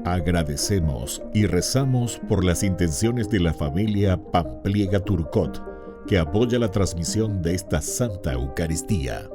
Agradecemos y rezamos por las intenciones de la familia Pampliega Turcot, que apoya la transmisión de esta Santa Eucaristía.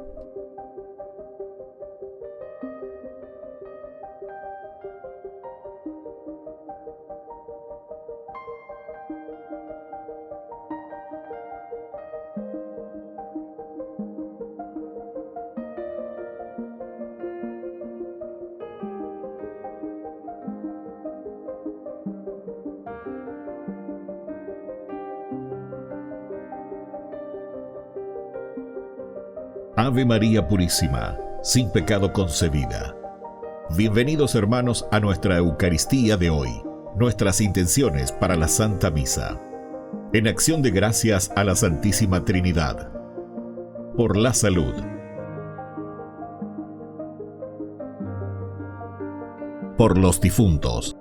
Ave María Purísima, sin pecado concebida. Bienvenidos hermanos a nuestra Eucaristía de hoy, nuestras intenciones para la Santa Misa. En acción de gracias a la Santísima Trinidad. Por la salud. Por los difuntos.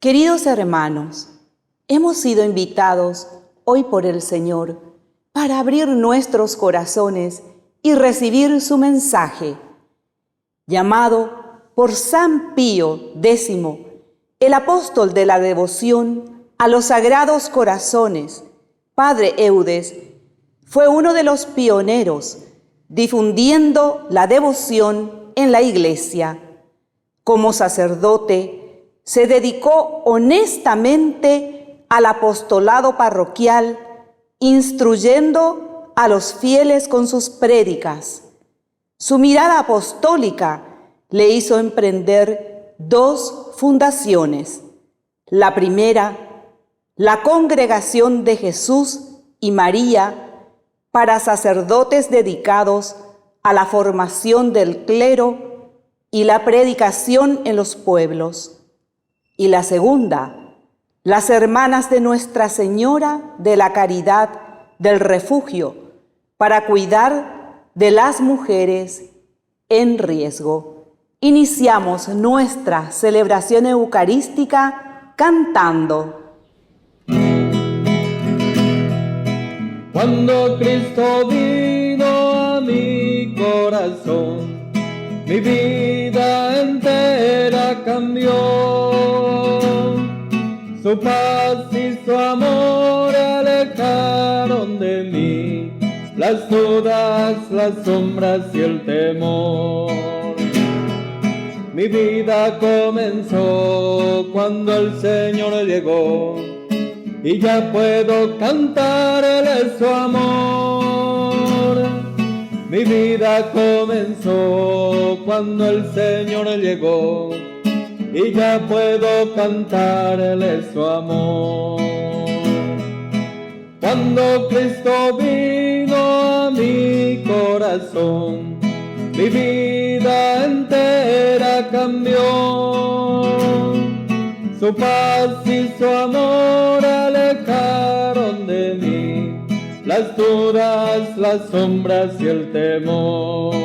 Queridos hermanos, hemos sido invitados hoy por el Señor para abrir nuestros corazones y recibir su mensaje. Llamado por San Pío X, el apóstol de la devoción a los sagrados corazones, Padre Eudes, fue uno de los pioneros difundiendo la devoción en la Iglesia. Como sacerdote, se dedicó honestamente al apostolado parroquial, instruyendo a los fieles con sus prédicas. Su mirada apostólica le hizo emprender 2 fundaciones. La primera, la Congregación de Jesús y María, para sacerdotes dedicados a la formación del clero y la predicación en los pueblos. Y la segunda, las Hermanas de Nuestra Señora de la Caridad del Refugio, para cuidar de las mujeres en riesgo. Iniciamos nuestra celebración eucarística cantando. Cuando Cristo vino a mi corazón, mi vida entera cambió. Su paz y su amor alejaron de mí las dudas, las sombras y el temor. Mi vida comenzó cuando el Señor llegó, y ya puedo cantar, Él es su amor. Mi vida comenzó cuando el Señor llegó, y ya puedo cantar, Él es su amor. Cuando Cristo vino a mi corazón, mi vida entera cambió. Su paz y su amor alejaron de mí las dudas, las sombras y el temor.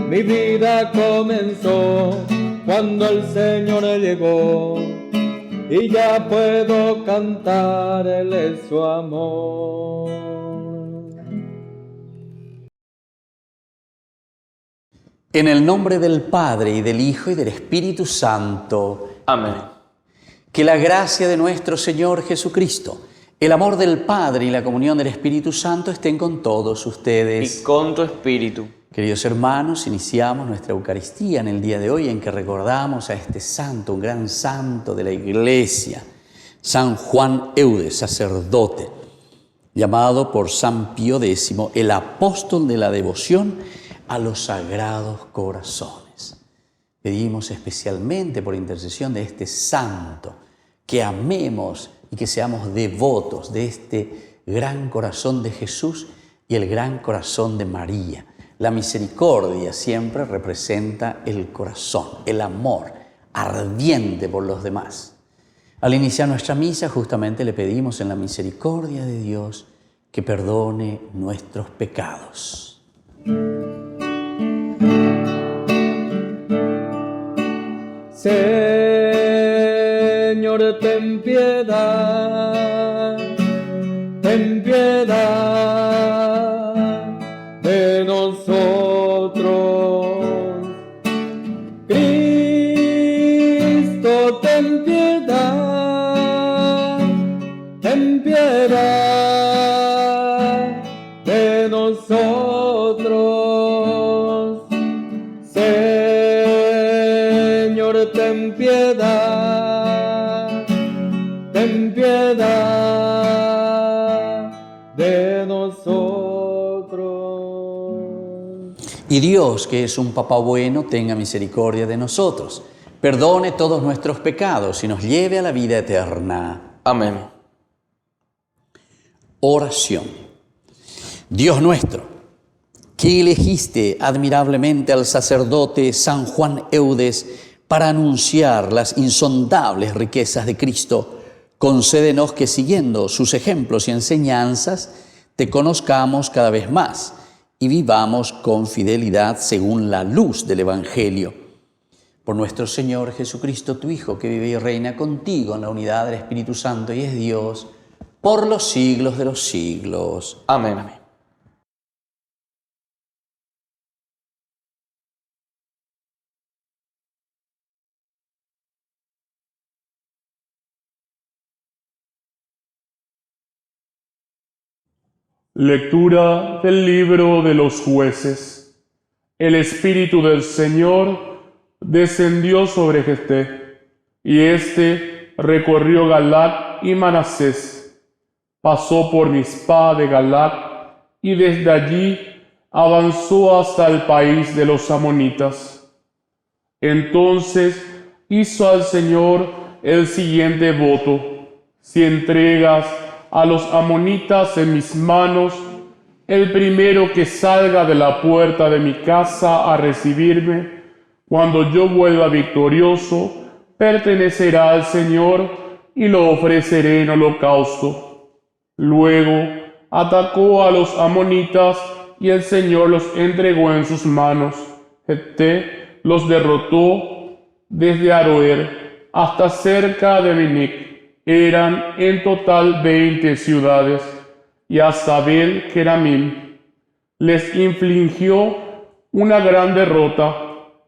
Mi vida comenzó cuando el Señor llegó, y ya puedo cantar, Él es su amor. En el nombre del Padre, y del Hijo, y del Espíritu Santo. Amén. Que la gracia de nuestro Señor Jesucristo, el amor del Padre y la comunión del Espíritu Santo estén con todos ustedes. Y con tu espíritu. Queridos hermanos, iniciamos nuestra Eucaristía en el día de hoy en que recordamos a este santo, un gran santo de la Iglesia, San Juan Eudes, sacerdote, llamado por San Pío X, el apóstol de la devoción a los sagrados corazones. Pedimos especialmente por intercesión de este santo que amemos y que seamos devotos de este gran corazón de Jesús y el gran corazón de María. La misericordia siempre representa el corazón, el amor ardiente por los demás. Al iniciar nuestra misa, justamente le pedimos en la misericordia de Dios que perdone nuestros pecados. Señor, ten piedad de nosotros. Cristo, ten piedad de nosotros. Señor, ten piedad de nosotros. Y Dios, que es un Papá bueno, tenga misericordia de nosotros, perdone todos nuestros pecados y nos lleve a la vida eterna. Amén. Oración. Dios nuestro, que elegiste admirablemente al sacerdote San Juan Eudes para anunciar las insondables riquezas de Cristo, concédenos que siguiendo sus ejemplos y enseñanzas, te conozcamos cada vez más y vivamos con fidelidad según la luz del Evangelio. Por nuestro Señor Jesucristo, tu Hijo, que vive y reina contigo en la unidad del Espíritu Santo y es Dios, por los siglos de los siglos. Amén. Amén. Lectura del libro de los Jueces. El Espíritu del Señor descendió sobre Jefté, y éste recorrió Galaad y Manasés. Pasó por Mizpá de Galaad, y desde allí avanzó hasta el país de los amonitas. Entonces hizo al Señor el siguiente voto: si entregas a los amonitas en mis manos, el primero que salga de la puerta de mi casa a recibirme, cuando yo vuelva victorioso, pertenecerá al Señor y lo ofreceré en holocausto. Luego atacó a los amonitas y el Señor los entregó en sus manos. Jefté los derrotó desde Aroer hasta cerca de Benic. Eran en total 20 ciudades. y a Sabel Keramim. Les infligió una gran derrota,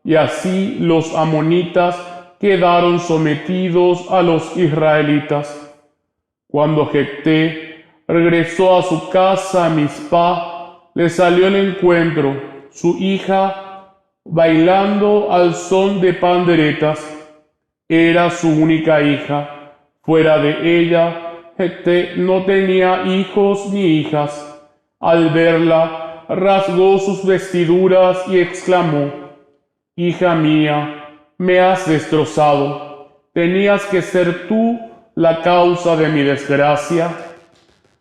y así los amonitas quedaron sometidos a los israelitas. Cuando Jefté regresó a su casa a Mizpá, le salió al encuentro su hija bailando al son de panderetas. Era su única hija. Fuera de ella, Jefté no tenía hijos ni hijas. Al verla, rasgó sus vestiduras y exclamó: «Hija mía, me has destrozado. ¿Tenías que ser tú la causa de mi desgracia?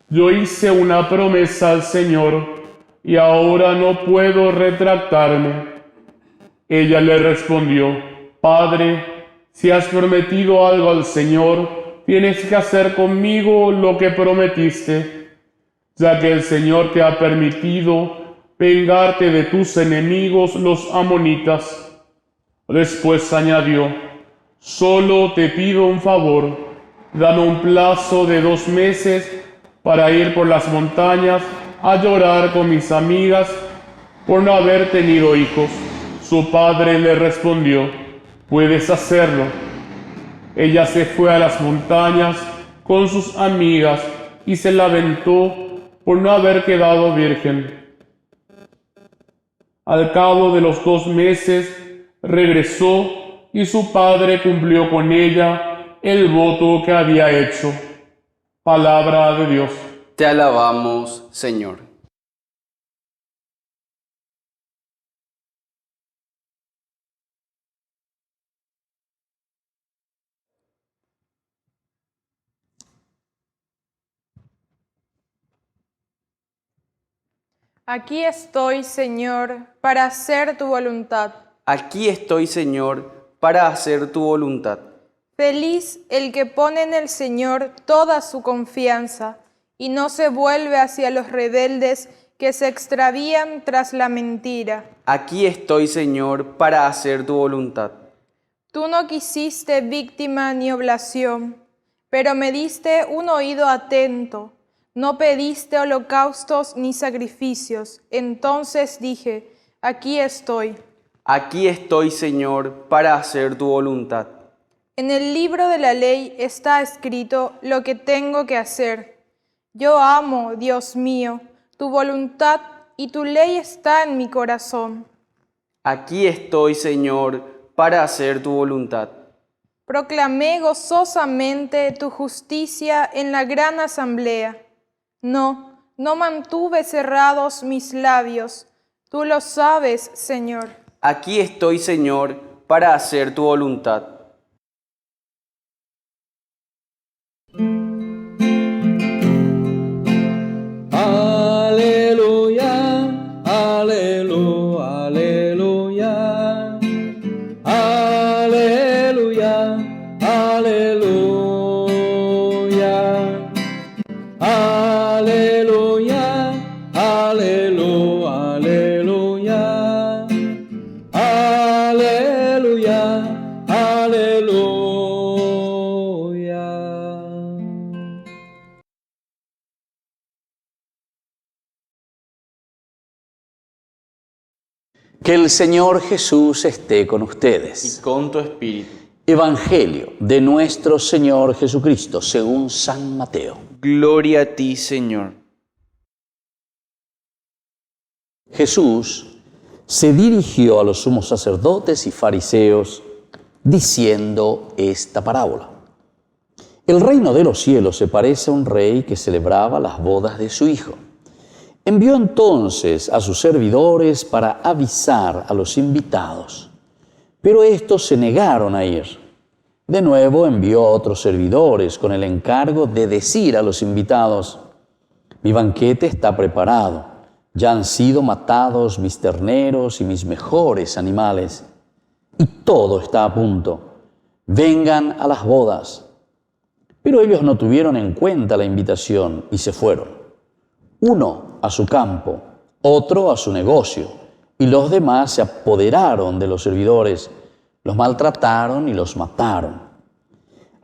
Yo hice una promesa al Señor y ahora no puedo retractarme». Ella le respondió: «Padre, si has prometido algo al Señor, tienes que hacer conmigo lo que prometiste, ya que el Señor te ha permitido vengarte de tus enemigos los amonitas». Después añadió: «Solo te pido un favor, dame un plazo de 2 meses para ir por las montañas a llorar con mis amigas por no haber tenido hijos». Su padre le respondió: «Puedes hacerlo». Ella se fue a las montañas con sus amigas y se lamentó por no haber quedado virgen. Al cabo de los 2 meses regresó y su padre cumplió con ella el voto que había hecho. Palabra de Dios. Te alabamos, Señor. Aquí estoy, Señor, para hacer tu voluntad. Aquí estoy, Señor, para hacer tu voluntad. Feliz el que pone en el Señor toda su confianza y no se vuelve hacia los rebeldes que se extravían tras la mentira. Aquí estoy, Señor, para hacer tu voluntad. Tú no quisiste víctima ni oblación, pero me diste un oído atento. No pediste holocaustos ni sacrificios. Entonces dije: aquí estoy. Aquí estoy, Señor, para hacer tu voluntad. En el libro de la ley está escrito lo que tengo que hacer. Yo amo, Dios mío, tu voluntad y tu ley está en mi corazón. Aquí estoy, Señor, para hacer tu voluntad. Proclamé gozosamente tu justicia en la gran asamblea. No mantuve cerrados mis labios. Tú lo sabes, Señor. Aquí estoy, Señor, para hacer tu voluntad. Aleluya, aleluya, aleluya. Aleluya, aleluya. Aleluya, aleluya, aleluya. Aleluya, aleluya. Que el Señor Jesús esté con Y ustedes. con tu espíritu. Evangelio de nuestro Señor Jesucristo según San Mateo. Gloria a ti, Señor. Jesús se dirigió a los sumos sacerdotes y fariseos diciendo esta parábola. El reino de los cielos se parece a un rey que celebraba las bodas de su hijo. Envió entonces a sus servidores para avisar a los invitados, pero estos se negaron a ir. De nuevo envió a otros servidores con el encargo de decir a los invitados: mi banquete está preparado, ya han sido matados mis terneros y mis mejores animales, y todo está a punto. Vengan a las bodas. Pero ellos no tuvieron en cuenta la invitación y se fueron. Uno a su campo, otro a su negocio, y los demás se apoderaron de los servidores, los maltrataron y los mataron.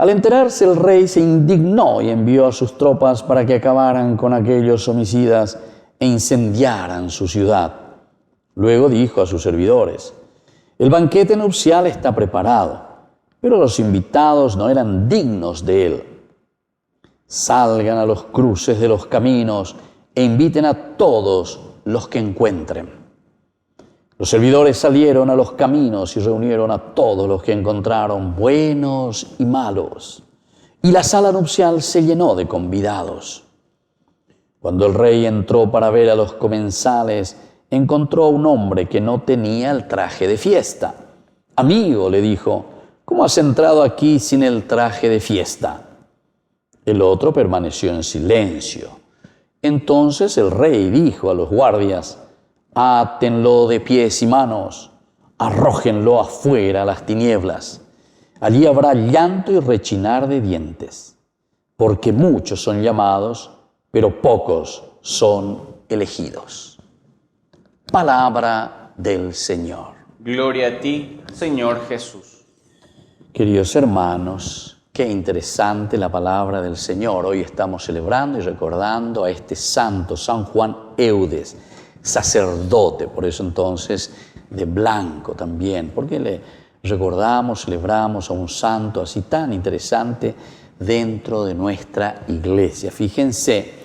Al enterarse, el rey se indignó y envió a sus tropas para que acabaran con aquellos homicidas e incendiaran su ciudad. Luego dijo a sus servidores: el banquete nupcial está preparado, pero los invitados no eran dignos de él. Salgan a los cruces de los caminos e inviten a todos los que encuentren. Los servidores salieron a los caminos y reunieron a todos los que encontraron, buenos y malos, y la sala nupcial se llenó de convidados. Cuando el rey entró para ver a los comensales, encontró a un hombre que no tenía el traje de fiesta. Amigo, le dijo, ¿cómo has entrado aquí sin el traje de fiesta? El otro permaneció en silencio. Entonces el rey dijo a los guardias: átenlo de pies y manos, arrójenlo afuera a las tinieblas. Allí habrá llanto y rechinar de dientes, porque muchos son llamados, pero pocos son elegidos. Palabra del Señor. Gloria a ti, Señor Jesús. Queridos hermanos, qué interesante la palabra del Señor. Hoy estamos celebrando y recordando a este santo, San Juan Eudes, sacerdote, por eso entonces de blanco también, porque le recordamos, celebramos a un santo así tan interesante dentro de nuestra iglesia. Fíjense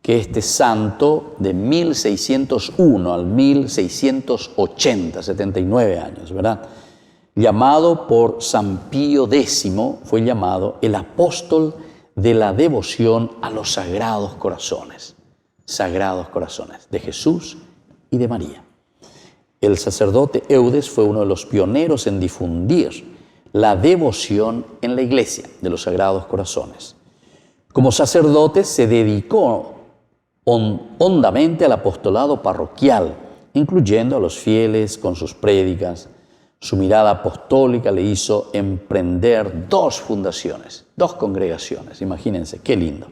que este santo de 1601 al 1680, 79 años, ¿verdad? Llamado por San Pío X, fue llamado el apóstol de la devoción a los sagrados corazones de Jesús y de María. El sacerdote Eudes fue uno de los pioneros en difundir la devoción en la iglesia de los sagrados corazones. Como sacerdote se dedicó hondamente al apostolado parroquial, incluyendo a los fieles con sus prédicas. Su mirada apostólica le hizo emprender 2 fundaciones, 2 congregaciones, imagínense, qué lindo.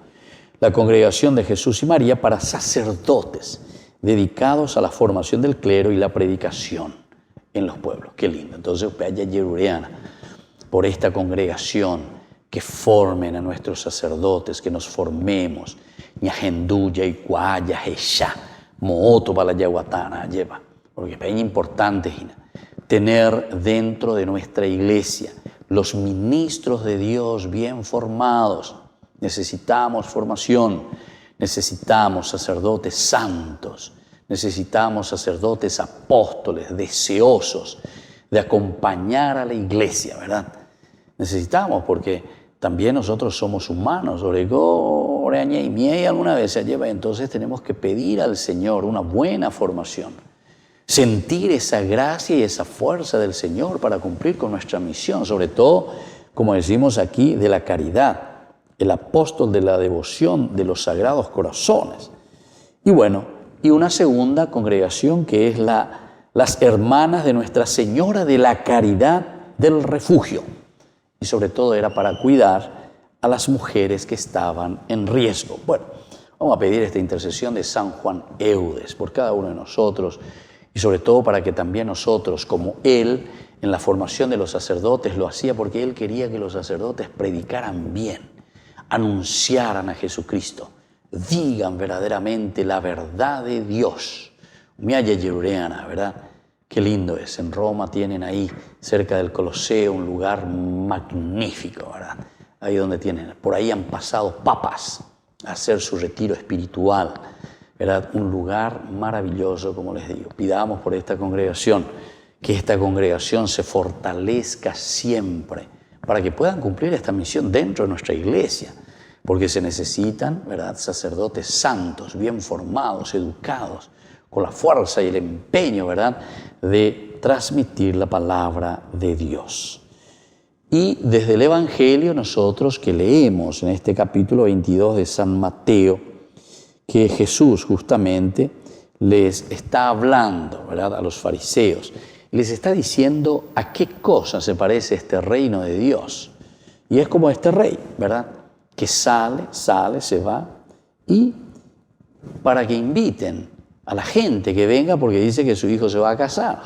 La Congregación de Jesús y María para sacerdotes, dedicados a la formación del clero y la predicación en los pueblos. Qué lindo. Entonces, por esta congregación, que formen a nuestros sacerdotes, que nos formemos. Porque es importante tener dentro de nuestra iglesia los ministros de Dios bien formados. Necesitamos formación, necesitamos sacerdotes santos, necesitamos sacerdotes apóstoles, deseosos de acompañar a la iglesia, ¿verdad? Necesitamos, porque también nosotros somos humanos, alguna vez se lleva, entonces tenemos que pedir al Señor una buena formación, sentir esa gracia y esa fuerza del Señor para cumplir con nuestra misión, sobre todo, como decimos aquí, de la caridad, el apóstol de la devoción de los sagrados corazones. Y bueno, y una segunda congregación que es las hermanas de Nuestra Señora de la Caridad del Refugio. Y sobre todo era para cuidar a las mujeres que estaban en riesgo. Bueno, vamos a pedir esta intercesión de San Juan Eudes por cada uno de nosotros y sobre todo para que también nosotros, como él, en la formación de los sacerdotes lo hacía porque él quería que los sacerdotes predicaran bien, anunciaran a Jesucristo, digan verdaderamente la verdad de Dios. ¿Verdad? Qué lindo es. En Roma tienen ahí, cerca del Coloseo, un lugar magnífico, ¿verdad? Ahí donde tienen, por ahí han pasado papas a hacer su retiro espiritual, ¿verdad? Un lugar maravilloso, como les digo. Pidamos por esta congregación, que esta congregación se fortalezca siempre, para que puedan cumplir esta misión dentro de nuestra iglesia, porque se necesitan, ¿verdad?, sacerdotes santos, bien formados, educados, con la fuerza y el empeño, ¿verdad?, de transmitir la palabra de Dios. Y desde el Evangelio nosotros que leemos en este capítulo 22 de San Mateo, que Jesús justamente les está hablando, ¿verdad?, a los fariseos, les está diciendo a qué cosa se parece este reino de Dios. Y es como este rey, ¿verdad?, que sale, se va, y para que inviten a la gente que venga porque dice que su hijo se va a casar.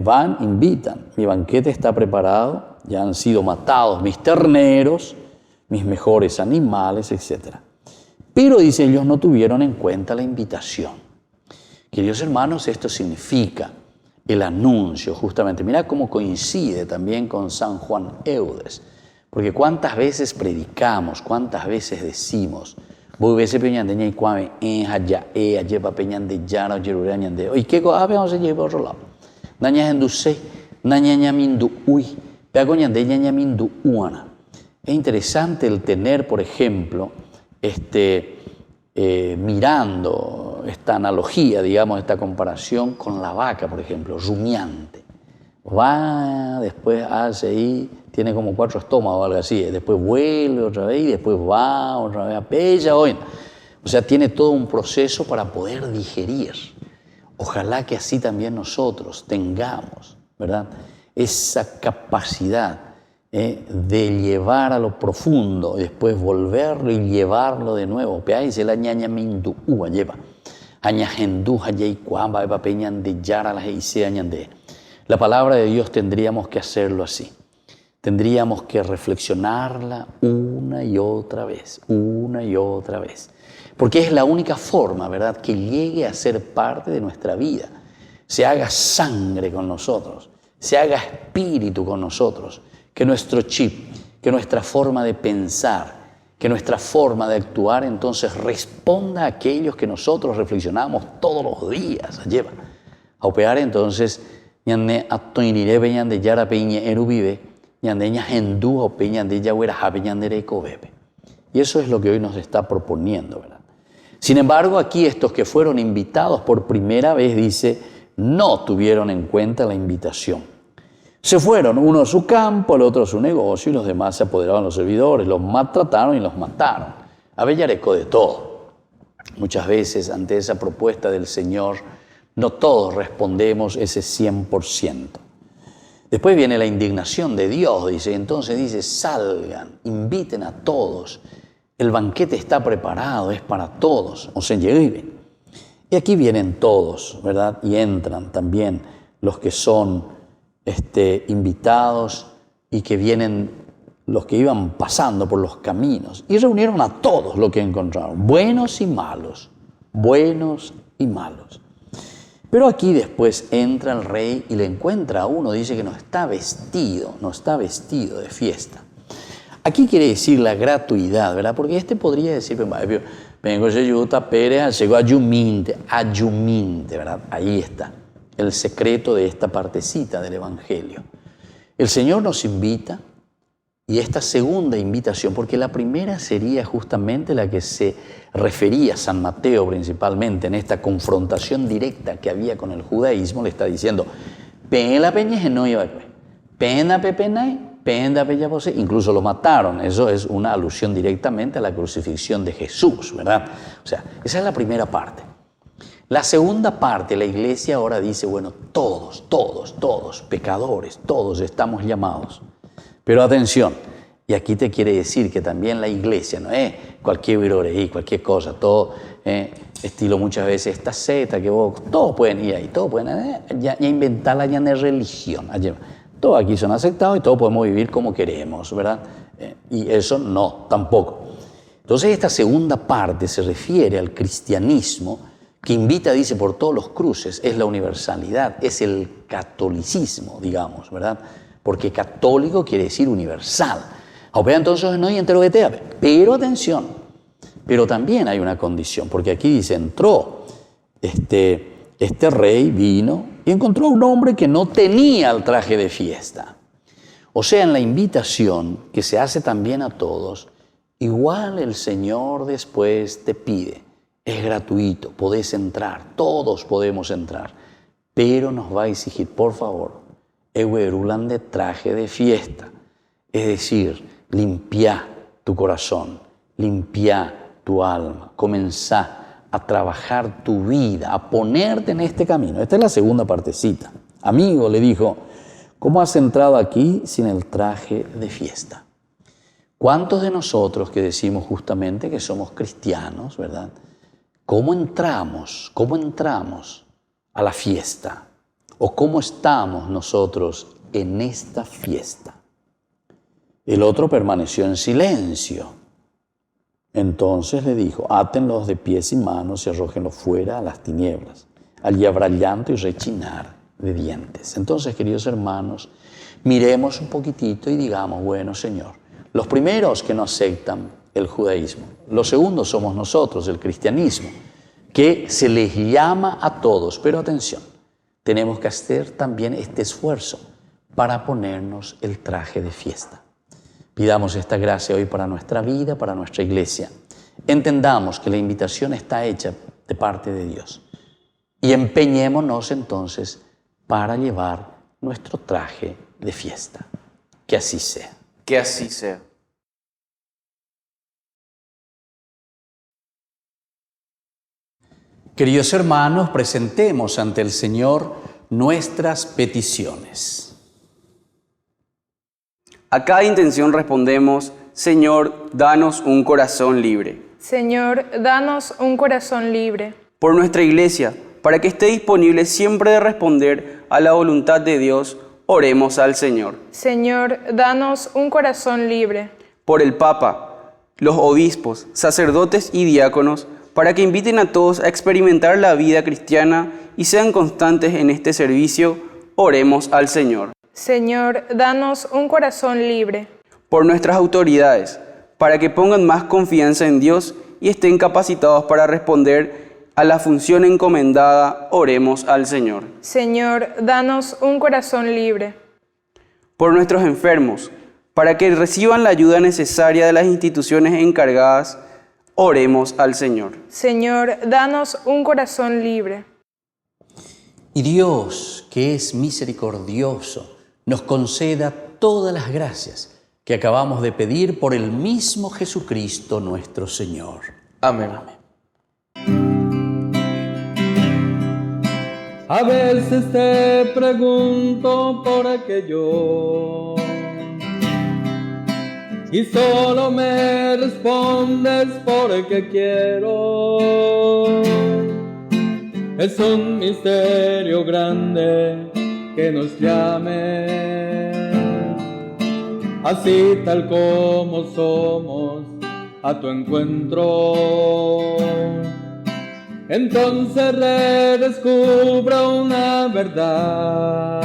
Van, invitan. Mi banquete está preparado Ya han sido matados mis terneros, mis mejores animales, etc. Pero, dice, ellos no tuvieron en cuenta la invitación. Queridos hermanos, esto significa el anuncio, justamente. Mira cómo coincide también con San Juan Eudes. Porque cuántas veces predicamos, cuántas veces decimos, voy a veces peñande ña y cuame allá lleva peñande yara yerure ñande. Oye, ¿qué cosa vamos a llevar por otro lado? Naña enduse, naña ñamindu uy, pego ñande ñamindu uana. Es interesante el tener, por ejemplo, mirando esta analogía, digamos, esta comparación con la vaca, por ejemplo, rumiante. Va, después hace ahí, tiene como 4 estómagos o algo así, después vuelve otra vez y después va otra vez a pella. O sea, tiene todo un proceso para poder digerir. Ojalá que así también nosotros tengamos, ¿verdad?, esa capacidad de llevar a lo profundo y después volverlo y llevarlo de nuevo. Peáis la ñaña mindu ua lleva. Añajendu hayay cuamba eva peñan de yara la heise añande. La palabra de Dios tendríamos que hacerlo así. Tendríamos que reflexionarla una y otra vez, porque es la única forma, ¿verdad?, que llegue a ser parte de nuestra vida, se haga sangre con nosotros, se haga espíritu con nosotros, que nuestro chip, que nuestra forma de pensar, que nuestra forma de actuar entonces responda a aquellos que nosotros reflexionamos todos los días. Lleva a operar entonces, ñande atoinire peñande yara peñe erubibe, ñande ña hendú o peñande yagüera japeñandere ecobebe. Y eso es lo que hoy nos está proponiendo, ¿verdad? Sin embargo, aquí estos que fueron invitados por primera vez, dice, no tuvieron en cuenta la invitación. Se fueron, uno a su campo, el otro a su negocio, y los demás se apoderaron de los servidores, los maltrataron y los mataron. Avellarecó de todo. Muchas veces, ante esa propuesta del Señor, no todos respondemos ese 100%. Después viene la indignación de Dios, dice, entonces dice, salgan, inviten a todos. El banquete está preparado, es para todos. O sea, lleguen. Y aquí vienen todos, ¿verdad? Y entran también los que son invitados y que vienen los que iban pasando por los caminos. Y reunieron a todos lo que encontraron, buenos y malos, buenos y malos. Pero aquí después entra el rey y le encuentra a uno, dice que no está vestido de fiesta. Aquí quiere decir la gratuidad, ¿verdad? Porque podría decir, vengo de Yuta Pérez, llegó a Yuminte, ¿verdad? Ahí está el secreto de esta partecita del Evangelio. El Señor nos invita, y esta segunda invitación, porque la primera sería justamente la que se refería a San Mateo principalmente en esta confrontación directa que había con el judaísmo, le está diciendo, incluso lo mataron. Eso es una alusión directamente a la crucifixión de Jesús, ¿verdad? O sea, esa es la primera parte. La segunda parte, la iglesia ahora dice, bueno, todos, pecadores, todos estamos llamados. Pero atención, y aquí te quiere decir que también la iglesia, no es cualquier viroreí, cualquier cosa, todo estilo muchas veces esta seta que vos, todos pueden ir ahí, todos pueden ya inventar la religión. Todos aquí son aceptados y todos podemos vivir como queremos, ¿verdad? Y eso no, tampoco. Entonces esta segunda parte se refiere al cristianismo que invita, dice, por todos los cruces, es la universalidad, es el catolicismo, digamos, ¿verdad? Porque católico quiere decir universal. Entonces no hay entero de teape. Pero atención, pero también hay una condición, porque aquí dice, entró este rey, vino y encontró a un hombre que no tenía el traje de fiesta. O sea, en la invitación que se hace también a todos, igual el Señor después te pide, es gratuito, podés entrar, todos podemos entrar, pero nos va a exigir, por favor, eguerulan de traje de fiesta, es decir, limpia tu corazón, limpia tu alma, comenzá a trabajar tu vida, a ponerte en este camino. Esta es la segunda partecita. Amigo, le dijo, ¿cómo has entrado aquí sin el traje de fiesta? ¿Cuántos de nosotros que decimos justamente que somos cristianos, verdad? ¿Cómo entramos a la fiesta? ¿O cómo estamos nosotros en esta fiesta? El otro permaneció en silencio. Entonces le dijo, átenlos de pies y manos y arrójenlos fuera a las tinieblas. Allí habrá llanto y rechinar de dientes. Entonces, queridos hermanos, miremos un poquitito y digamos, bueno, Señor, los primeros que no aceptan el judaísmo, los segundos somos nosotros, el cristianismo, que se les llama a todos, pero atención, tenemos que hacer también este esfuerzo para ponernos el traje de fiesta. Pidamos esta gracia hoy para nuestra vida, para nuestra iglesia. Entendamos que la invitación está hecha de parte de Dios y empeñémonos entonces para llevar nuestro traje de fiesta. Que así sea. Que así sea. Queridos hermanos, presentemos ante el Señor nuestras peticiones. A cada intención respondemos, Señor, danos un corazón libre. Señor, danos un corazón libre. Por nuestra iglesia, para que esté disponible siempre de responder a la voluntad de Dios, oremos al Señor. Señor, danos un corazón libre. Por el Papa, los obispos, sacerdotes y diáconos, para que inviten a todos a experimentar la vida cristiana y sean constantes en este servicio, oremos al Señor. Señor, danos un corazón libre. Por nuestras autoridades, para que pongan más confianza en Dios y estén capacitados para responder a la función encomendada, oremos al Señor. Señor, danos un corazón libre. Por nuestros enfermos, para que reciban la ayuda necesaria de las instituciones encargadas, oremos al Señor. Señor, danos un corazón libre. Y Dios, que es misericordioso, nos conceda todas las gracias que acabamos de pedir por el mismo Jesucristo nuestro Señor. Amén. A veces te pregunto por aquello y solo me respondes porque quiero. Es un misterio grande que nos llame, así tal como somos, a tu encuentro. Entonces redescubro una verdad.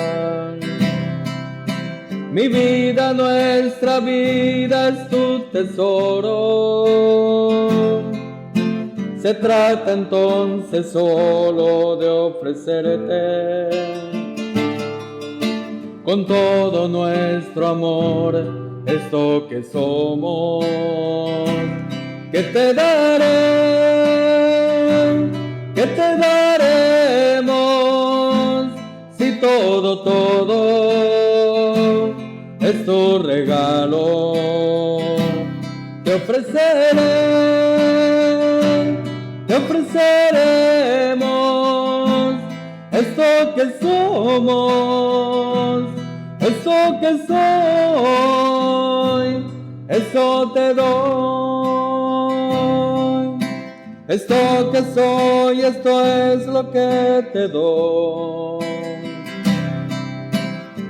Mi vida, nuestra vida es tu tesoro. Se trata entonces solo de ofrecerte con todo nuestro amor esto que somos. Que te daré, que te daremos, si todo es tu regalo. Te ofreceremos esto que somos, esto que soy, eso te doy. Esto que soy, esto es lo que te doy.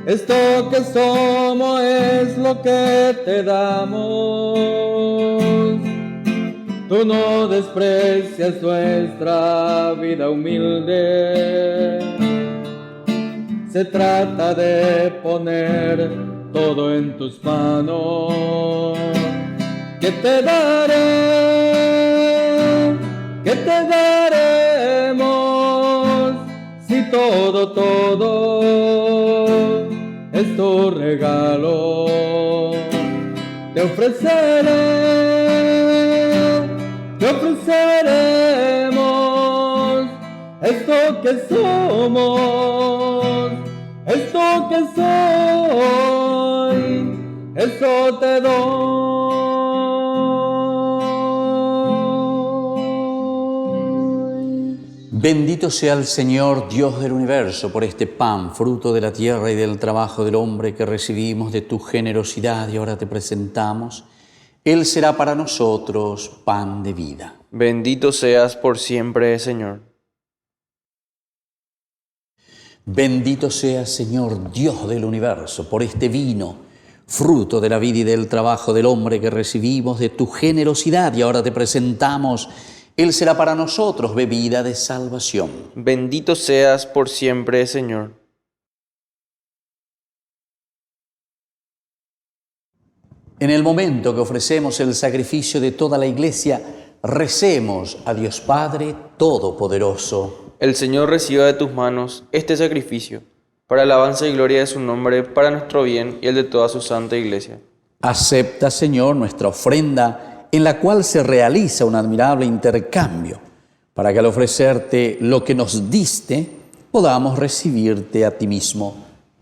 Esto que somos es lo que te damos. Tú no desprecias nuestra vida humilde. Se trata de poner todo en tus manos. Que te daré, que te daremos, si todo es tu regalo. Te ofreceremos esto que somos, esto que soy, eso te doy. Bendito sea el Señor, Dios del universo, por este pan, fruto de la tierra y del trabajo del hombre que recibimos de tu generosidad y ahora te presentamos. Él será para nosotros pan de vida. Bendito seas por siempre, Señor. Bendito sea, Señor, Dios del universo, por este vino, fruto de la vida y del trabajo del hombre que recibimos de tu generosidad y ahora te presentamos. Él será para nosotros bebida de salvación. Bendito seas por siempre, Señor. En el momento que ofrecemos el sacrificio de toda la Iglesia, recemos a Dios Padre Todopoderoso. El Señor reciba de tus manos este sacrificio, para alabanza y gloria de su nombre, para nuestro bien y el de toda su santa Iglesia. Acepta, Señor, nuestra ofrenda, en la cual se realiza un admirable intercambio, para que al ofrecerte lo que nos diste, podamos recibirte a ti mismo,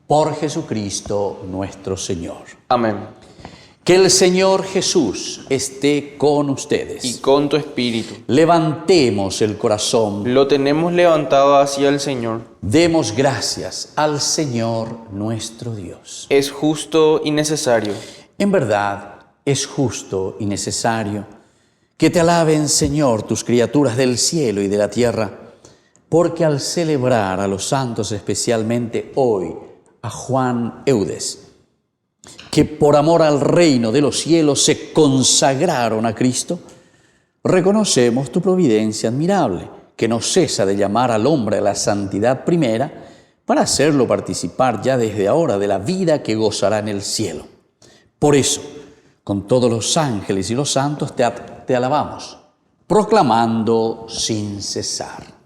por Jesucristo nuestro Señor. Amén. Que el Señor Jesús esté con ustedes. Y con tu espíritu. Levantemos el corazón. Lo tenemos levantado hacia el Señor. Demos gracias al Señor nuestro Dios. Es justo y necesario. En verdad, es justo y necesario que te alaben, Señor, tus criaturas del cielo y de la tierra, porque al celebrar a los santos, especialmente hoy a Juan Eudes, que por amor al reino de los cielos se consagraron a Cristo, reconocemos tu providencia admirable, que no cesa de llamar al hombre a la santidad primera, para hacerlo participar ya desde ahora de la vida que gozará en el cielo. Por eso, con todos los ángeles y los santos te alabamos, proclamando sin cesar.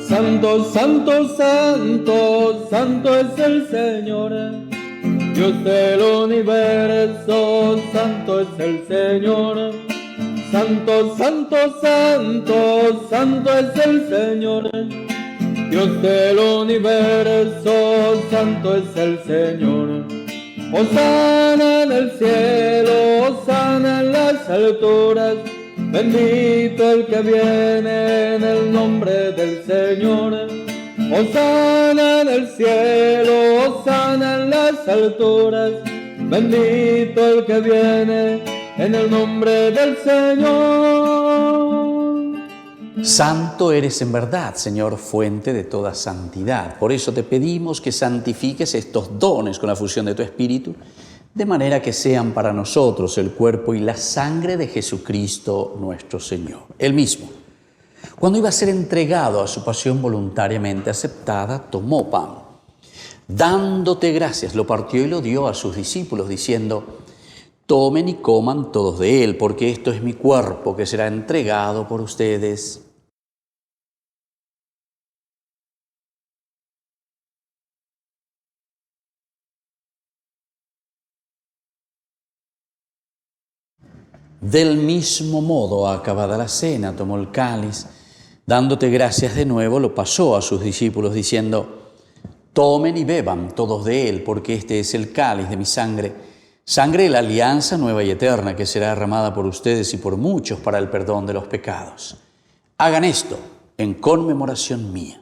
Santo, santo, santo, santo es el Señor, Dios del universo, santo es el Señor. Santo, santo, santo, santo es el Señor, Dios del universo, santo es el Señor. Hosana en el cielo, hosana en las alturas, bendito el que viene en el nombre del Señor. Hosana en el cielo, hosana en las alturas, bendito el que viene en el nombre del Señor. Santo eres en verdad, Señor, fuente de toda santidad. Por eso te pedimos que santifiques estos dones con la fusión de tu Espíritu, de manera que sean para nosotros el cuerpo y la sangre de Jesucristo nuestro Señor. Él mismo, cuando iba a ser entregado a su pasión voluntariamente aceptada, tomó pan. Dándote gracias, lo partió y lo dio a sus discípulos, diciendo: tomen y coman todos de él, porque esto es mi cuerpo que será entregado por ustedes. Del mismo modo, acabada la cena, tomó el cáliz, dándote gracias de nuevo, lo pasó a sus discípulos, diciendo: tomen y beban todos de él, porque este es el cáliz de mi sangre, sangre de la alianza nueva y eterna, que será derramada por ustedes y por muchos para el perdón de los pecados. Hagan esto en conmemoración mía.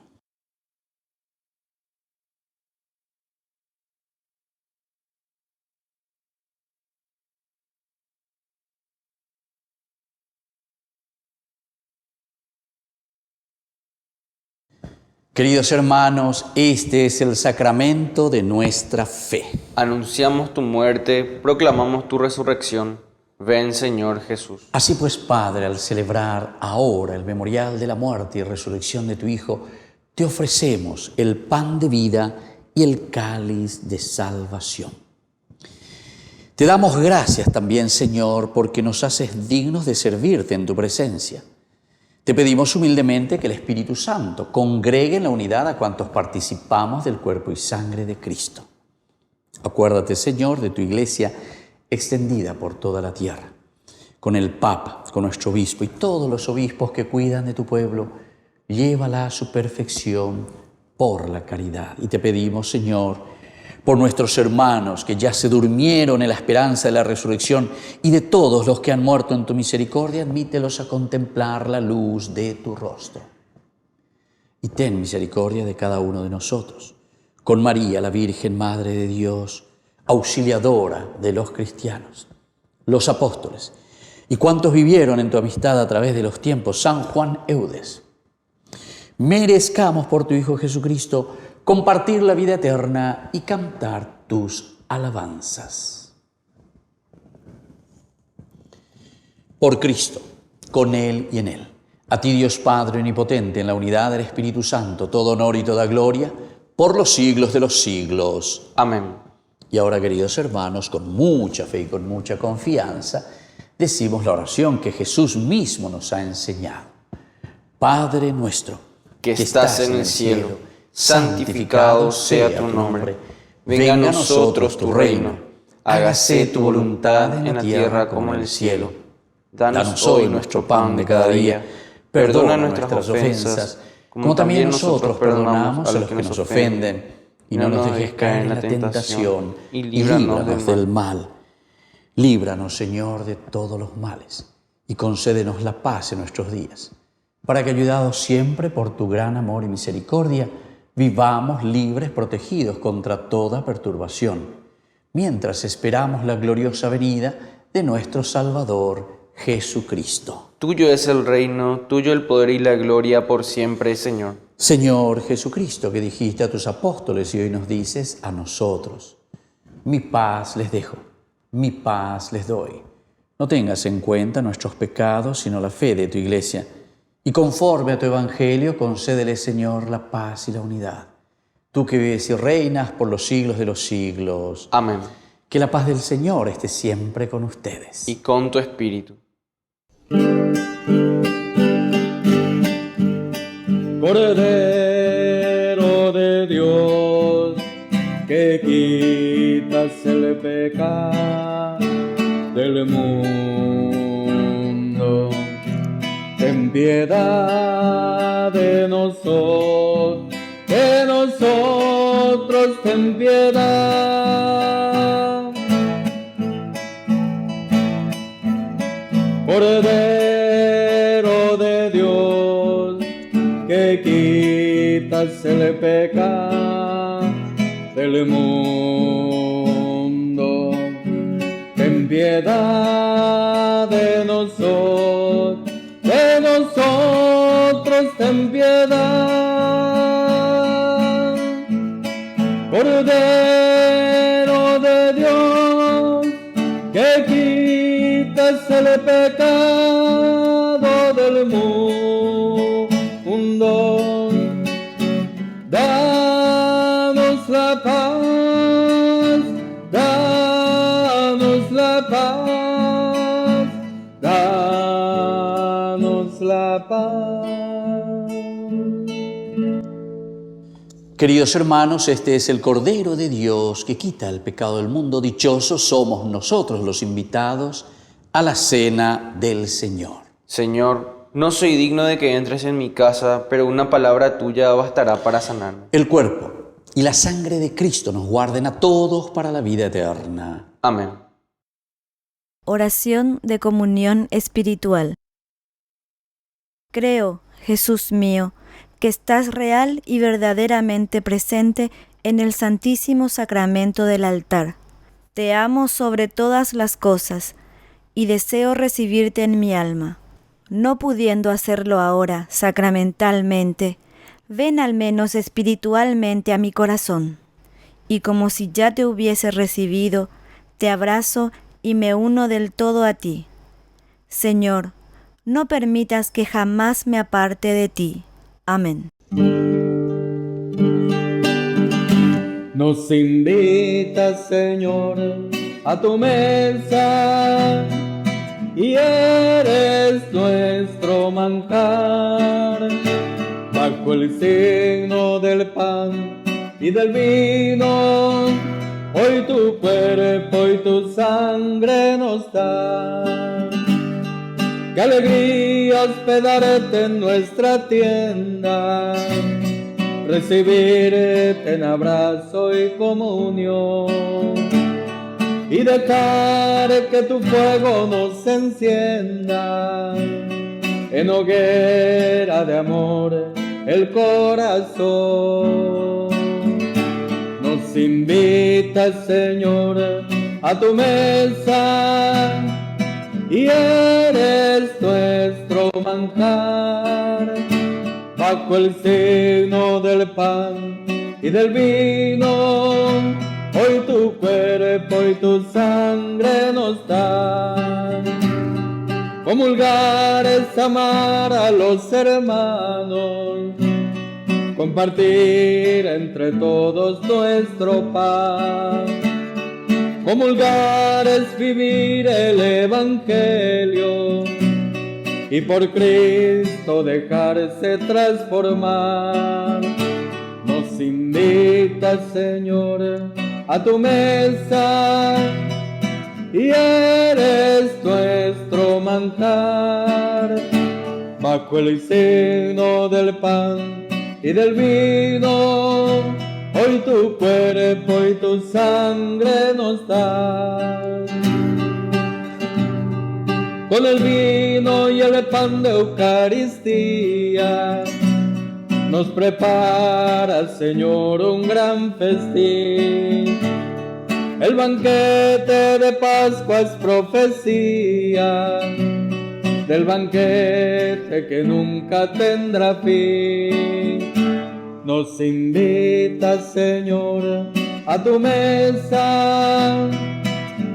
Queridos hermanos, este es el sacramento de nuestra fe. Anunciamos tu muerte, proclamamos tu resurrección. Ven, Señor Jesús. Así pues, Padre, al celebrar ahora el memorial de la muerte y resurrección de tu Hijo, te ofrecemos el pan de vida y el cáliz de salvación. Te damos gracias también, Señor, porque nos haces dignos de servirte en tu presencia. Te pedimos humildemente que el Espíritu Santo congregue en la unidad a cuantos participamos del cuerpo y sangre de Cristo. Acuérdate, Señor, de tu Iglesia extendida por toda la tierra, con el Papa, con nuestro obispo y todos los obispos que cuidan de tu pueblo. Llévala a su perfección por la caridad. Y te pedimos, Señor, por nuestros hermanos que ya se durmieron en la esperanza de la resurrección y de todos los que han muerto en tu misericordia, admítelos a contemplar la luz de tu rostro. Y ten misericordia de cada uno de nosotros. Con María, la Virgen Madre de Dios, auxiliadora de los cristianos, los apóstoles y cuantos vivieron en tu amistad a través de los tiempos, San Juan Eudes, merezcamos por tu Hijo Jesucristo compartir la vida eterna y cantar tus alabanzas. Por Cristo, con Él y en Él. A ti, Dios Padre omnipotente, en la unidad del Espíritu Santo, todo honor y toda gloria, por los siglos de los siglos. Amén. Y ahora, queridos hermanos, con mucha fe y con mucha confianza, decimos la oración que Jesús mismo nos ha enseñado. Padre nuestro, que estás en el cielo, santificado sea tu nombre. Venga a nosotros tu reino. Hágase tu voluntad en la tierra como en el cielo. Danos hoy nuestro pan de cada día. Perdona nuestras ofensas, como también nosotros perdonamos a los que nos ofenden. Y no nos dejes caer en la tentación, y líbranos del mal. Líbranos, Señor, de todos los males, y concédenos la paz en nuestros días, para que, ayudados siempre por tu gran amor y misericordia, vivamos libres, protegidos contra toda perturbación, mientras esperamos la gloriosa venida de nuestro Salvador, Jesucristo. Tuyo es el reino, tuyo el poder y la gloria por siempre, Señor. Señor Jesucristo, que dijiste a tus apóstoles y hoy nos dices a nosotros: mi paz les dejo, mi paz les doy. No tengas en cuenta nuestros pecados, sino la fe de tu Iglesia. Y conforme a tu Evangelio, concédele, Señor, la paz y la unidad. Tú que vives y reinas por los siglos de los siglos. Amén. Que la paz del Señor esté siempre con ustedes. Y con tu espíritu. Cordero de Dios, que quitas el pecado del mundo, ten piedad de nosotros, ten piedad. Cordero de Dios, que quitas el pecado del mundo, ten piedad de nosotros, ten piedad. Cordero de Dios, que quitas el pecado del mundo, danos la paz, danos la paz, danos la paz. Queridos hermanos, este es el Cordero de Dios que quita el pecado del mundo. Dichosos somos nosotros los invitados a la cena del Señor. Señor, no soy digno de que entres en mi casa, pero una palabra tuya bastará para sanarme. El cuerpo y la sangre de Cristo nos guarden a todos para la vida eterna. Amén. Oración de comunión espiritual. Creo, Jesús mío, que estás real y verdaderamente presente en el Santísimo Sacramento del altar. Te amo sobre todas las cosas y deseo recibirte en mi alma. No pudiendo hacerlo ahora sacramentalmente, ven al menos espiritualmente a mi corazón. Y como si ya te hubiese recibido, te abrazo y me uno del todo a ti. Señor, no permitas que jamás me aparte de ti. Amén. Nos invitas, Señor, a tu mesa, y eres nuestro manjar. Bajo el signo del pan y del vino, hoy tu cuerpo y tu sangre nos da. Qué alegría hospedarte en nuestra tienda, recibirte en abrazo y comunión, y dejar que tu fuego nos encienda en hoguera de amor el corazón. Nos invitas, Señor, a tu mesa, y eres nuestro manjar. Bajo el signo del pan y del vino. Hoy tu cuerpo y tu sangre nos dan. Comulgar es amar a los hermanos, compartir entre todos nuestro pan. Comulgar es vivir el Evangelio y por Cristo dejarse transformar. Nos invita, Señor, a tu mesa y eres nuestro manjar. Bajo el signo del pan y del vino, hoy tu cuerpo y tu sangre nos dan. Con el vino y el pan de Eucaristía, nos prepara, Señor, un gran festín. El banquete de Pascua es profecía del banquete que nunca tendrá fin. Nos invita, Señor, a tu mesa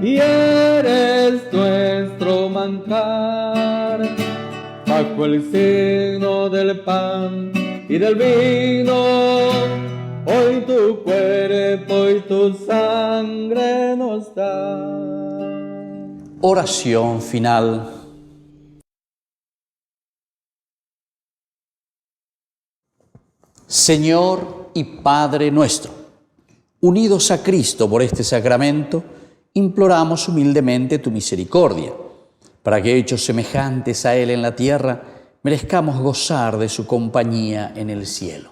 y eres nuestro manjar. Bajo el signo del pan y del vino, hoy tu cuerpo y tu sangre nos da. Oración final. Señor y Padre nuestro, unidos a Cristo por este sacramento, imploramos humildemente tu misericordia, para que, hechos semejantes a Él en la tierra, merezcamos gozar de su compañía en el cielo,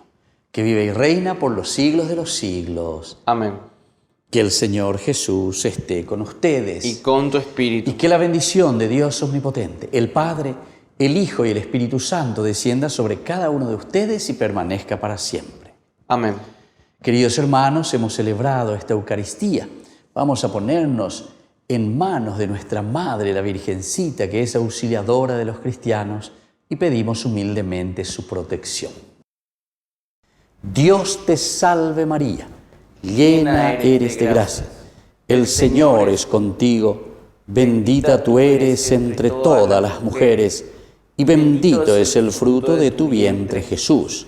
que vive y reina por los siglos de los siglos. Amén. Que el Señor Jesús esté con ustedes. Y con tu espíritu. Y que la bendición de Dios omnipotente, el Padre, el Hijo y el Espíritu Santo descienda sobre cada uno de ustedes y permanezca para siempre. Amén. Queridos hermanos, hemos celebrado esta Eucaristía. Vamos a ponernos en manos de nuestra Madre, la Virgencita, que es auxiliadora de los cristianos, y pedimos humildemente su protección. Dios te salve María, llena eres de gracia. El Señor es contigo, bendita tú eres entre todas las mujeres, y bendito es el fruto de tu vientre, Jesús.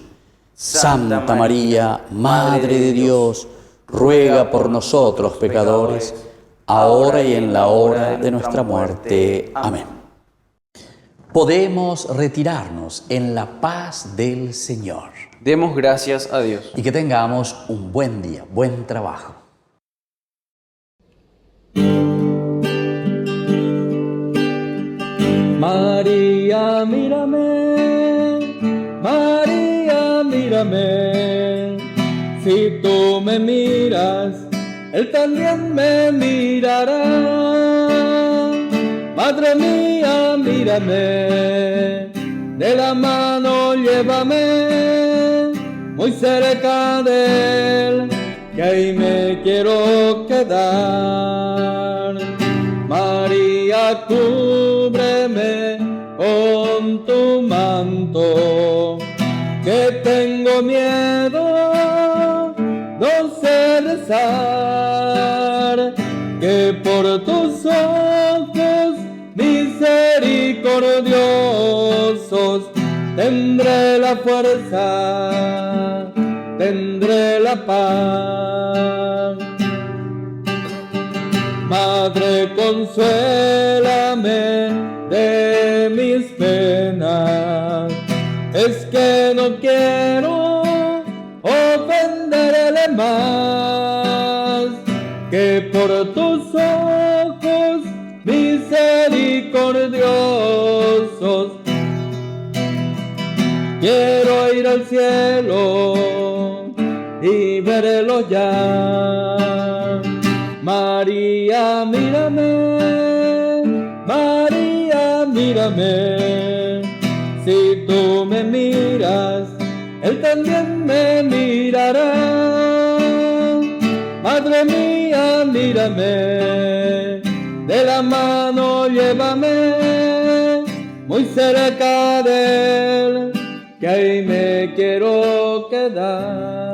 Santa María, Madre de Dios, ruega por nosotros pecadores, ahora y en la hora de nuestra muerte. Amén. Podemos retirarnos en la paz del Señor. Demos gracias a Dios. Y que tengamos un buen día, buen trabajo. María, mírame, María, mírame. Si tú me miras, Él también me mirará. Madre mía, mírame, de la mano llévame, muy cerca de Él, que ahí me quiero quedar. María, cúbreme con tu manto, que tengo miedo, no sé rezar, que por tus ojos misericordiosos tendré la fuerza, tendré la paz. Madre, consuélame de mis penas, es que no quiero ofenderle más, que por tus ojos misericordiosos quiero ir al cielo y verlo ya. María, mírame, María, mírame. Si tú me miras, Él también me mirará. Madre mía, mírame, de la mano llévame, muy cerca de Él, que ahí me quiero quedar.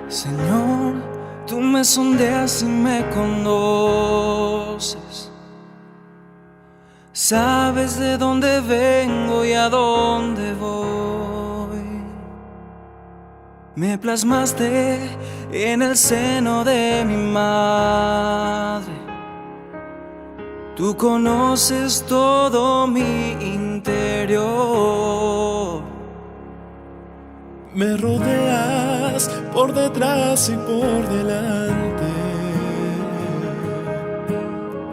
Señor, tú me sondeas y me conoces. Sabes de dónde vengo y a dónde voy. Me plasmaste en el seno de mi madre. Tú conoces todo mi interior. Me rodeas por detrás y por delante.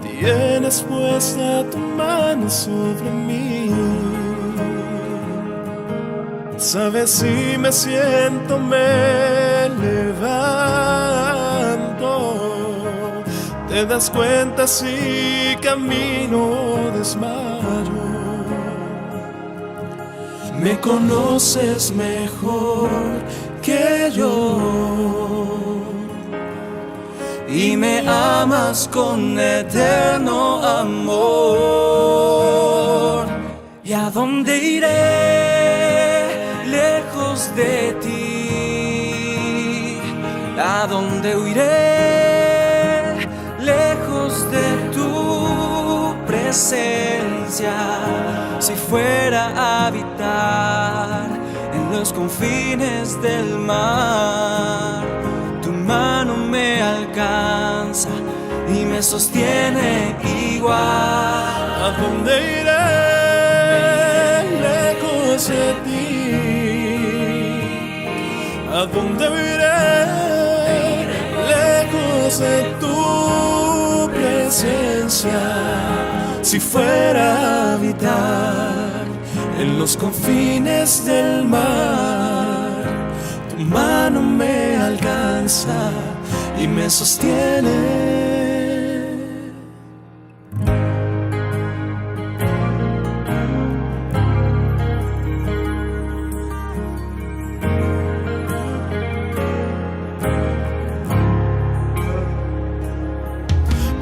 Tienes puesta tu mano sobre mí. Sabes, si me siento, me levanto. Te das cuenta si camino desmayo. Me conoces mejor que yo y me amas con eterno amor. ¿Y a dónde iré lejos de ti? ¿A dónde huiré lejos de tu presencia? Si fuera a habitar en los confines del mar, tu mano me alcanza y me sostiene igual. ¿A dónde iré lejos de ti? ¿A dónde iré lejos de tu presencia? Si fuera a habitar en los confines del mar, tu mano me alcanza y me sostiene.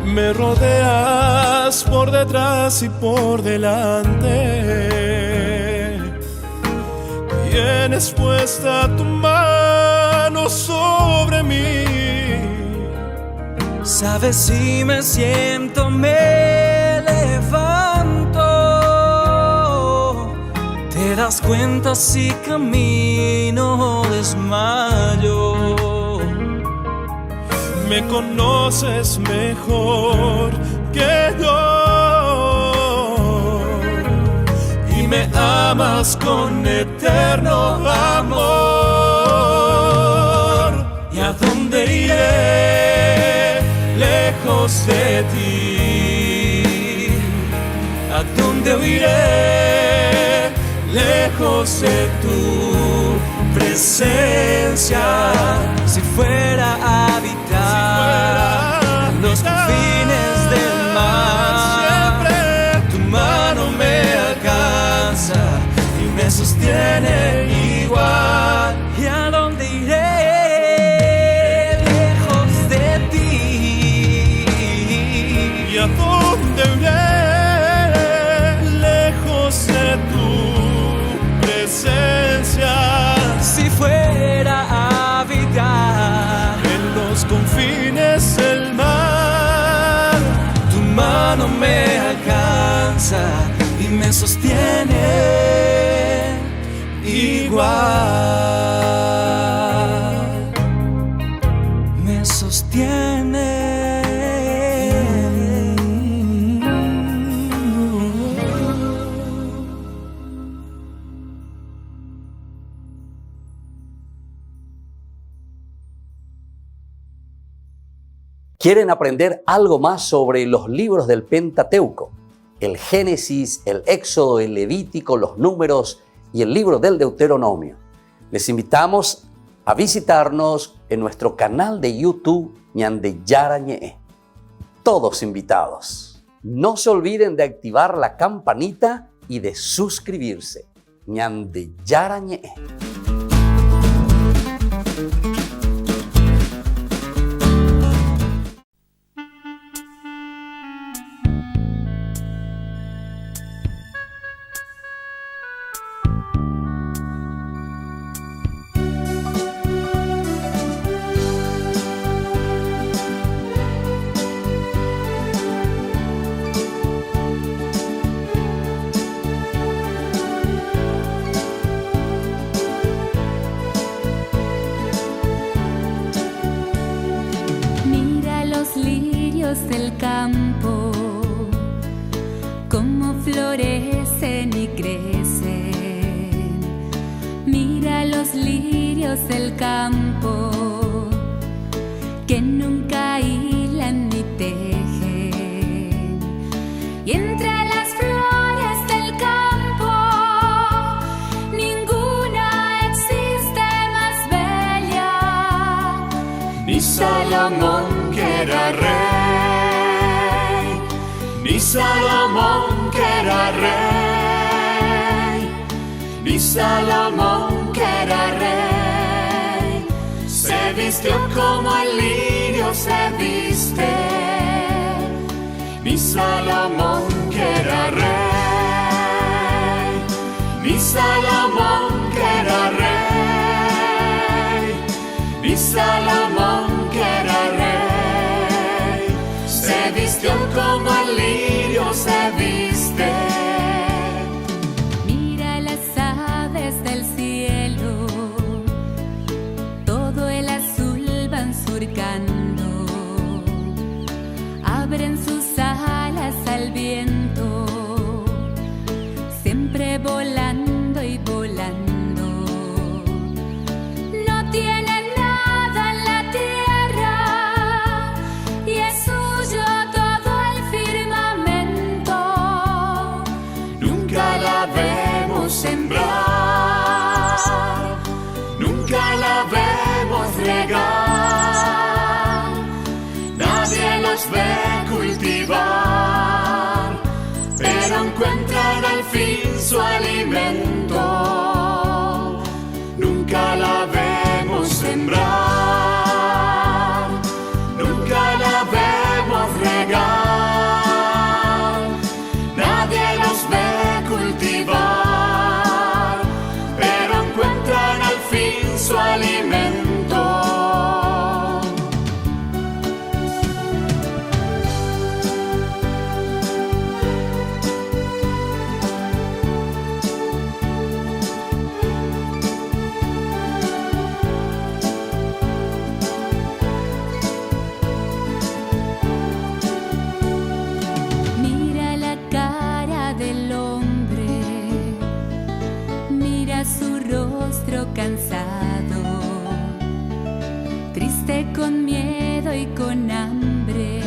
Me rodeas por detrás y por delante. Tienes puesta tu mano sobre mí. Sabes, si me siento, me levanto. Te das cuenta si camino desmayo. Me conoces mejor que yo y me amas con eterno amor. ¿Y a dónde iré lejos de ti? ¿A dónde huiré lejos de tu presencia? Si fuera a habitar en los confines del mar, tu mano me alcanza y me sostiene igual. ¿Y a dónde iré lejos de ti? ¿Y a dónde iré lejos de tu presencia? Si fuera a habitar en los confines del mar, tu mano me alcanza y me sostiene igual. Me sostiene. ¿Quieren aprender algo más sobre los libros del Pentateuco? El Génesis, el Éxodo, el Levítico, los Números y el libro del Deuteronomio. Les invitamos a visitarnos en nuestro canal de YouTube Ñande Yarañe. Todos invitados. No se olviden de activar la campanita y de suscribirse. Ñande Yarañe. campo, cómo florecen y crecen. Mira los lirios del campo, que nunca hilan ni tejen. Y entre las flores del campo, ninguna existe más bella. Ni Salomón, que era rey, ni Salomón, que era rey, ni Salomón, que era rey, se vistió como el lirio se viste. Ni Salomón, que era rey, ni Salomón, que era rey, ni Salomón, que era rey, se vistió como el lirio se viste. Mira las aves del cielo, todo el azul van surcando, abren sus alas al viento, siempre volando y volando. No tienen nada en la tierra y es suyo todo el firmamento. Nunca la vemos sembrar, nunca la vemos regar, nadie los ve cultivar, pero encuentran al fin su alimento. Nunca la vemos sembrar, nunca la vemos regar, nadie los ve cultivar, pero encuentran al fin su alimento. Mira la cara del hombre, mira su rostro cansado, triste con miedo y con hambre,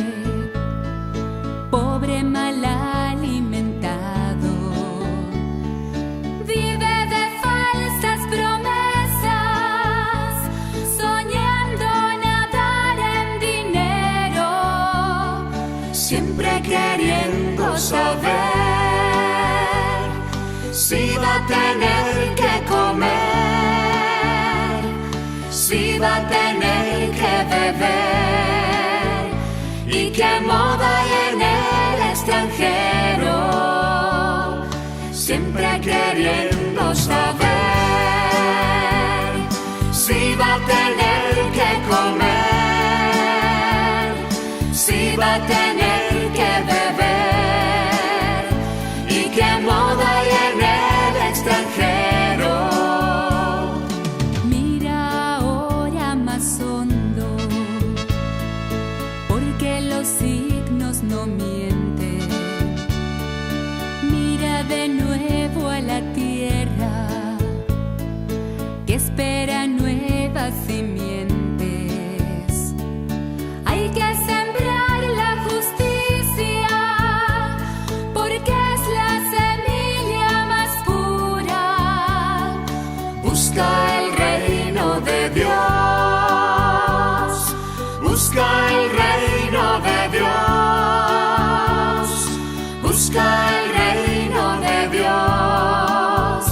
pobre mal alimentado. Vive de falsas promesas, soñando nadar en dinero, Siempre queriendo saber si va a tener que comer, si va a tener que beber y qué moda hay en el extranjero. Siempre queriendo saber si va a tener que comer, si va a tener que beber y qué moda hay en el extranjero. mira ahora más hondo, porque los signos no mienten. Mira de nuevo a la tierra, que espera nuevas simientes. Hay que sembrar la justicia, porque es la semilla más pura. Busca el reino de Dios, busca el reino de Dios, busca el reino de Dios,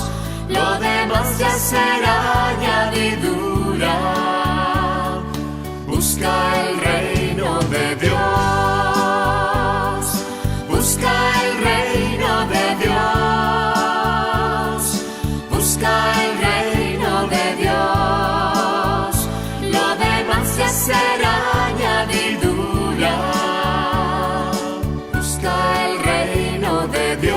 lo demás ya será añadidura. Busca el reino de Dios, busca el reino de Dios, busca el reino de Dios, lo demás ya será añadidura. Busca el reino de Dios,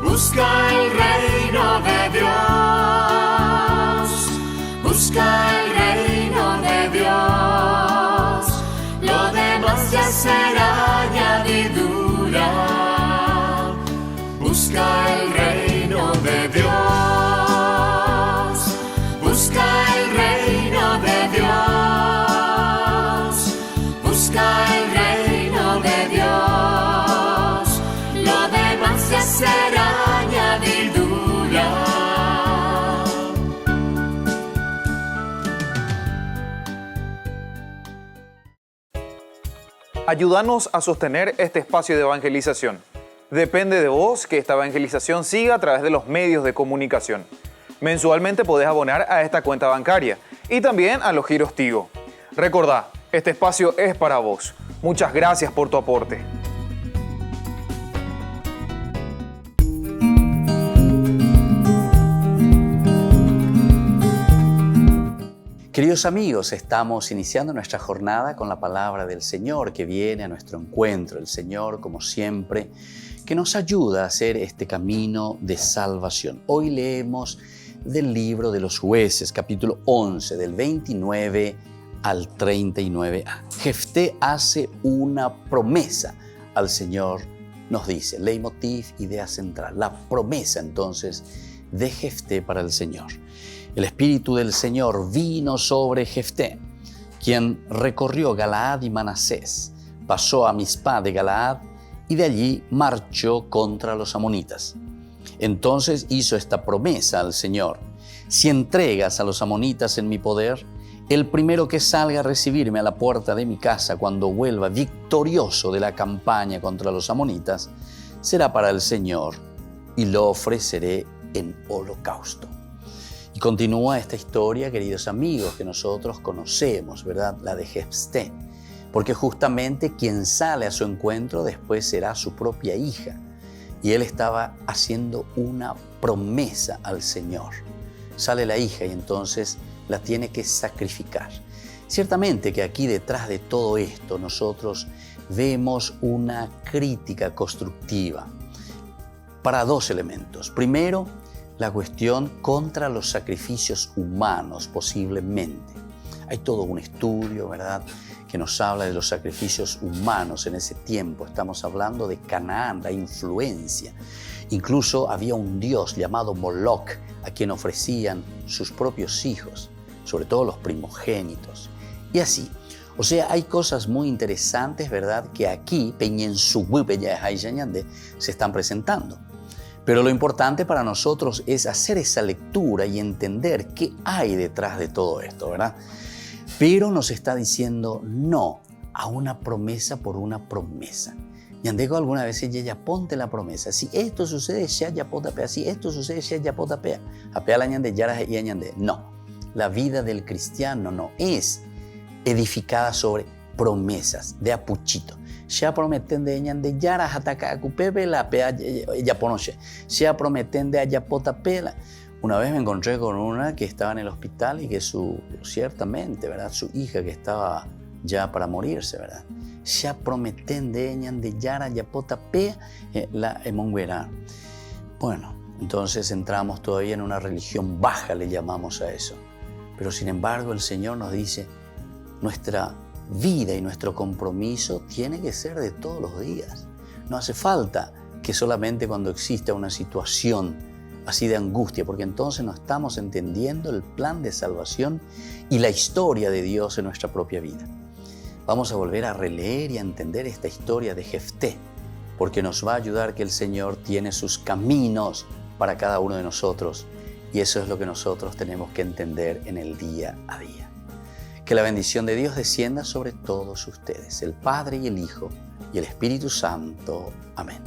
busca el reino de Dios, busca el reino de Dios, lo demás Ayúdanos a sostener este espacio de evangelización. Depende de vos que esta evangelización siga a través de los medios de comunicación. Mensualmente podés abonar a esta cuenta bancaria y también a los giros Tigo. Recordá, este espacio es para vos. Muchas gracias por tu aporte. Queridos amigos, estamos iniciando nuestra jornada con la palabra del Señor que viene a nuestro encuentro. El Señor, como siempre, que nos ayuda a hacer este camino de salvación. Hoy leemos del libro de los Jueces, capítulo 11, del 29 al 39a. Jefté hace una promesa al Señor, nos dice, leitmotiv, idea central, la promesa entonces de Jefté para el Señor. El Espíritu del Señor vino sobre Jefté, quien recorrió Galaad y Manasés, pasó a Mizpá de Galaad y de allí marchó contra los amonitas. Entonces hizo esta promesa al Señor: si entregas a los amonitas en mi poder, el primero que salga a recibirme a la puerta de mi casa cuando vuelva victorioso de la campaña contra los amonitas, será para el Señor y lo ofreceré en holocausto. Y continúa esta historia, queridos amigos, que nosotros conocemos, ¿verdad? La de Jefté, porque justamente quien sale a su encuentro después será su propia hija. Y él estaba haciendo una promesa al Señor. Sale la hija y entonces la tiene que sacrificar. Ciertamente que aquí detrás de todo esto nosotros vemos una crítica constructiva para dos elementos. Primero, la cuestión contra los sacrificios humanos, posiblemente. Hay todo un estudio, ¿verdad?, que nos habla de los sacrificios humanos en ese tiempo. Estamos hablando de Canaán, la influencia. Incluso había un dios llamado Moloch, a quien ofrecían sus propios hijos, sobre todo los primogénitos. Y así. O sea, hay cosas muy interesantes, ¿verdad?, que aquí, se están presentando. Pero lo importante para nosotros es hacer esa lectura y entender qué hay detrás de todo esto, ¿verdad? Pero nos está diciendo no a una promesa por una promesa. Yandego alguna vez ella ponte la promesa. Si esto sucede, ya potapea. Si esto sucede, ya potapea. Apea la ñande, yara y añande. No, la vida del cristiano no es edificada sobre promesas de apuchito. Ya prometen de ñande yara hasta cupepe la pea ya ponoche. Ya prometen de allá potapela. Una vez me encontré con una que estaba en el hospital y que ciertamente, ¿verdad?, su hija que estaba ya para morirse, ¿verdad? Ya prometen de ñande yara ya potapea la emonguera. Bueno, entonces entramos todavía en una religión baja, le llamamos a eso. Pero sin embargo el Señor nos dice, nuestra vida y nuestro compromiso tiene que ser de todos los días. No hace falta que solamente cuando exista una situación así de angustia, porque entonces no estamos entendiendo el plan de salvación y la historia de Dios en nuestra propia vida. Vamos a volver a releer y a entender esta historia de Jefté, porque nos va a ayudar que el Señor tiene sus caminos para cada uno de nosotros, y eso es lo que nosotros tenemos que entender en el día a día. Que la bendición de Dios descienda sobre todos ustedes, el Padre y el Hijo y el Espíritu Santo. Amén.